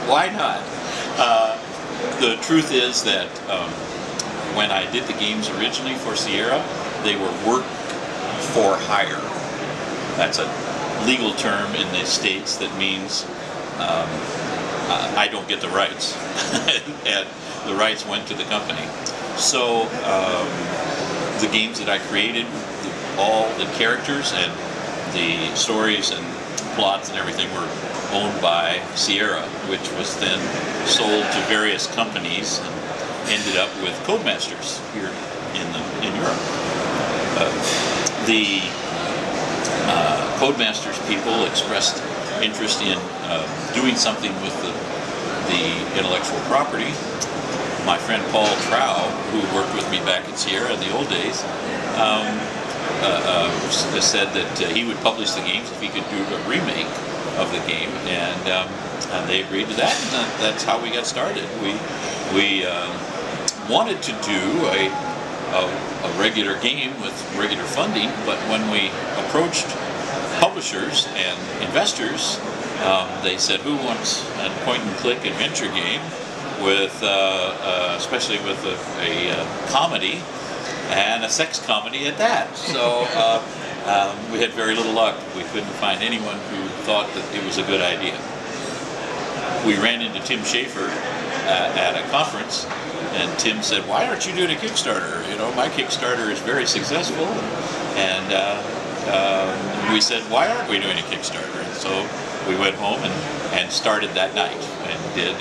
Why not? The truth is that when I did the games originally for Sierra, they were work for hire. That's a legal term in the States that means I don't get the rights. And the rights went to the company. So the games that I created, all the characters and the stories and plots and everything were owned by Sierra, which was then sold to various companies and ended up with Codemasters here in Europe. The Codemasters people expressed interest in doing something with the intellectual property. My friend Paul Trow, who worked with me back at Sierra in the old days, said that he would publish the games if he could do a remake of the game, and they agreed to that, and that's how we got started. We wanted to do a regular game with regular funding, but when we approached publishers and investors, they said, "Who wants a point-and-click adventure game with, especially with a comedy, and a sex comedy at that?" So we had very little luck. We couldn't find anyone who thought that it was a good idea. We ran into Tim Schafer at a conference, and Tim said, "Why aren't you doing a Kickstarter? You know, my Kickstarter is very successful." And we said, "Why aren't we doing a Kickstarter?" And so we went home and started that night and did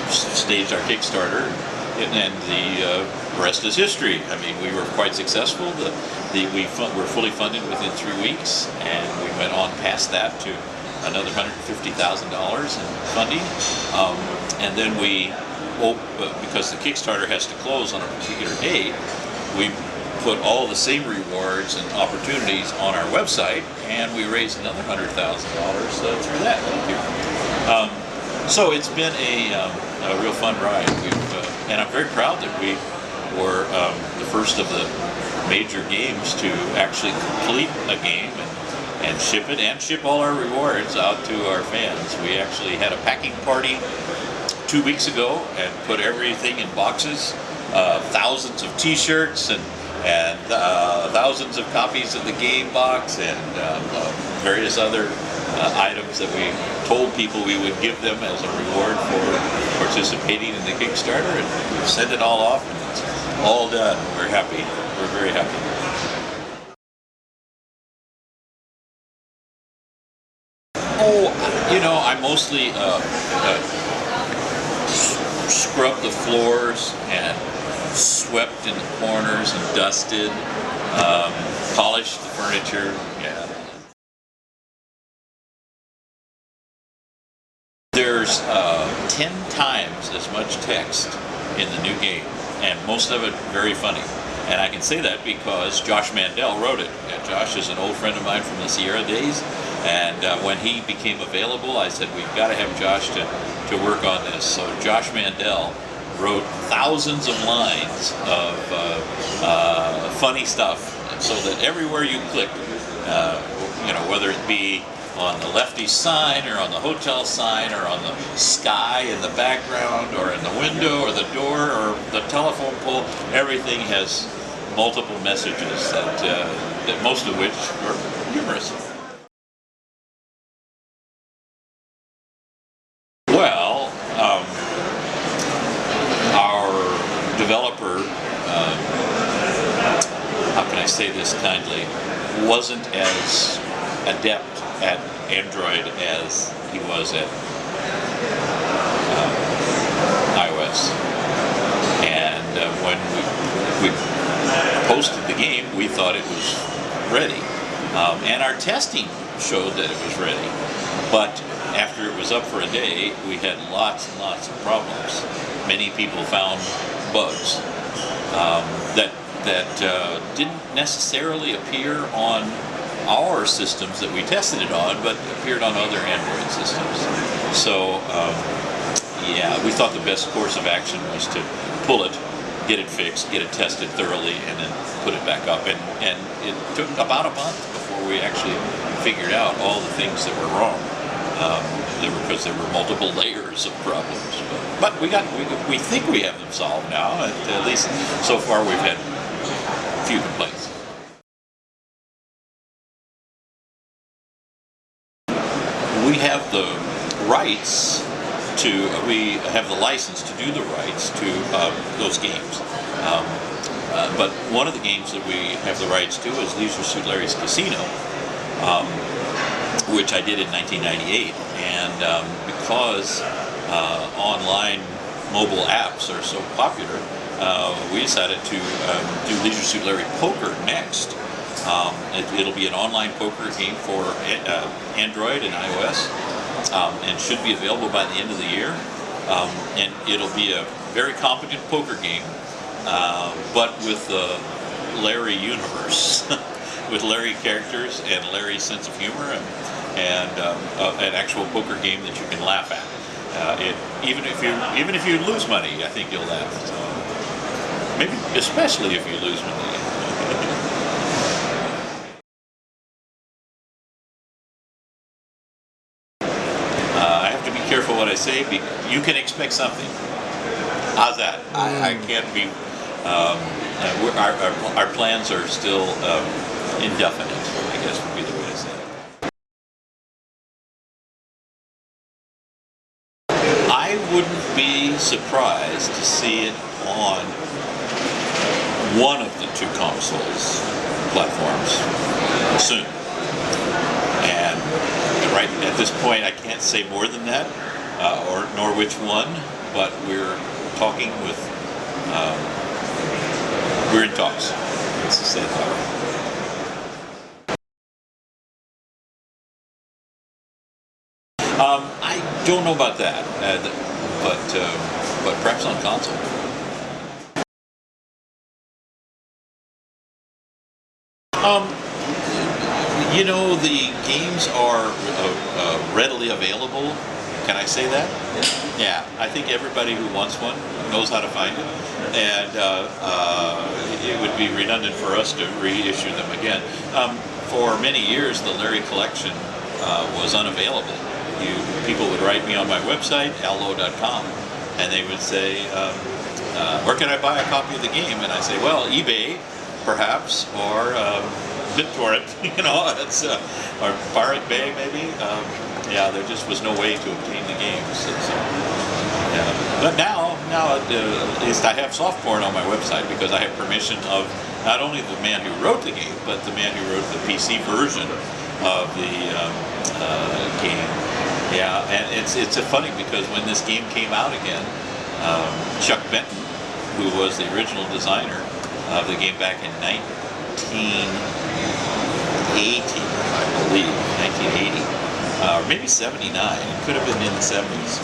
staged our Kickstarter, and the rest is history. I mean, we were quite successful. We were fully funded within 3 weeks, and we went on past that to another $150,000 in funding. And then because the Kickstarter has to close on a particular date, we put all the same rewards and opportunities on our website, and we raised another $100,000 through that. Thank you. So it's been a real fun ride, and I'm very proud that we were the first of the major games to actually complete a game and ship it, and ship all our rewards out to our fans. We actually had a packing party 2 weeks ago and put everything in boxes, thousands of t-shirts and thousands of copies of the game box and various other items that we told people we would give them as a reward for participating in the Kickstarter, and we sent it all off, and it's all done. We're happy. We're very happy. Oh, you know, I mostly scrubbed the floors and swept in the corners and dusted, polished the furniture. Yeah. There's 10 times as much text in the new game, and most of it very funny. And I can say that because Josh Mandel wrote it. And Josh is an old friend of mine from the Sierra days, and when he became available, I said, "We've got to have Josh to work on this." So Josh Mandel wrote thousands of lines of funny stuff, so that everywhere you click, you know, whether it be on the lefty sign or on the hotel sign or on the sky in the background or in the window or the door or the telephone pole, everything has multiple messages that most of which are humorous. Well, our developer, how can I say this kindly, wasn't as adept at Android as he was at iOS. And when we posted the game, we thought it was ready. And our testing showed that it was ready. But after it was up for a day, we had lots and lots of problems. Many people found bugs that didn't necessarily appear on our systems that we tested it on, but appeared on other Android systems. So, yeah, we thought the best course of action was to pull it, get it fixed, get it tested thoroughly, and then put it back up. And it took about a month before we actually figured out all the things that were wrong. because there were multiple layers of problems. But we think we have them solved now. At least so far, we've had few complaints. We have the rights we have the license to do the rights to those games. But one of the games that we have the rights to is Leisure Suit Larry's Casino, which I did in 1998. And because online mobile apps are so popular, we decided to do Leisure Suit Larry Poker next. It'll be an online poker game for Android and iOS, and should be available by the end of the year. And it'll be a very competent poker game, but with the Larry universe, with Larry characters and Larry's sense of humor, and an actual poker game that you can laugh at. Even if you lose money, I think you'll laugh. So, maybe especially if you lose money. I have to be careful what I say. You can expect something. How's that? I can't be. Our plans are still indefinite, I guess would be the way to say it. I wouldn't be surprised to see it on one of the two consoles platforms soon. And right at this point, I can't say more than that, nor which one, but we're talking with, we're in talks. Let's just say it that way. I don't know about that, but perhaps on console. You know, the games are readily available. Can I say that? Yeah. I think everybody who wants one knows how to find it, and it would be redundant for us to reissue them again. For many years, the Larry collection was unavailable. People would write me on my website, lowe.com, and they would say, where can I buy a copy of the game? And I say, well, eBay, perhaps, or BitTorrent, you know, it's, or Pirate Bay, maybe. Yeah, there just was no way to obtain the games. So, yeah. But now at least I have soft porn on my website because I have permission of not only the man who wrote the game, but the man who wrote the PC version of the game. Yeah, and it's funny because when this game came out again, Chuck Benton, who was the original designer of the game back in 1980, I believe, 1980, or maybe 79, it could have been in the 70s.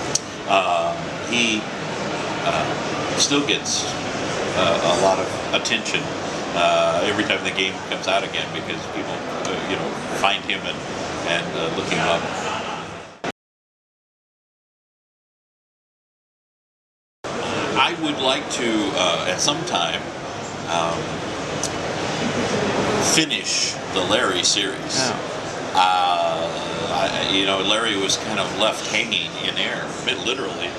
He still gets a lot of attention every time the game comes out again because people, find him and look him up. I would like to, at some time, finish the Larry series. Larry was kind of left hanging in air, literally,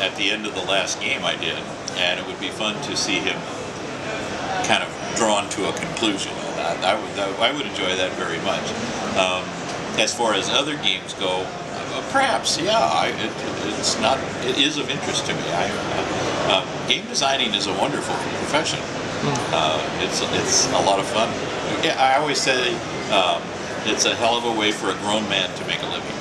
at the end of the last game I did, and it would be fun to see him kind of drawn to a conclusion. I would enjoy that very much. As far as other games go, perhaps, yeah, it is of interest to me. Game designing is a wonderful profession. It's a lot of fun. Yeah, I always say it's a hell of a way for a grown man to make a living.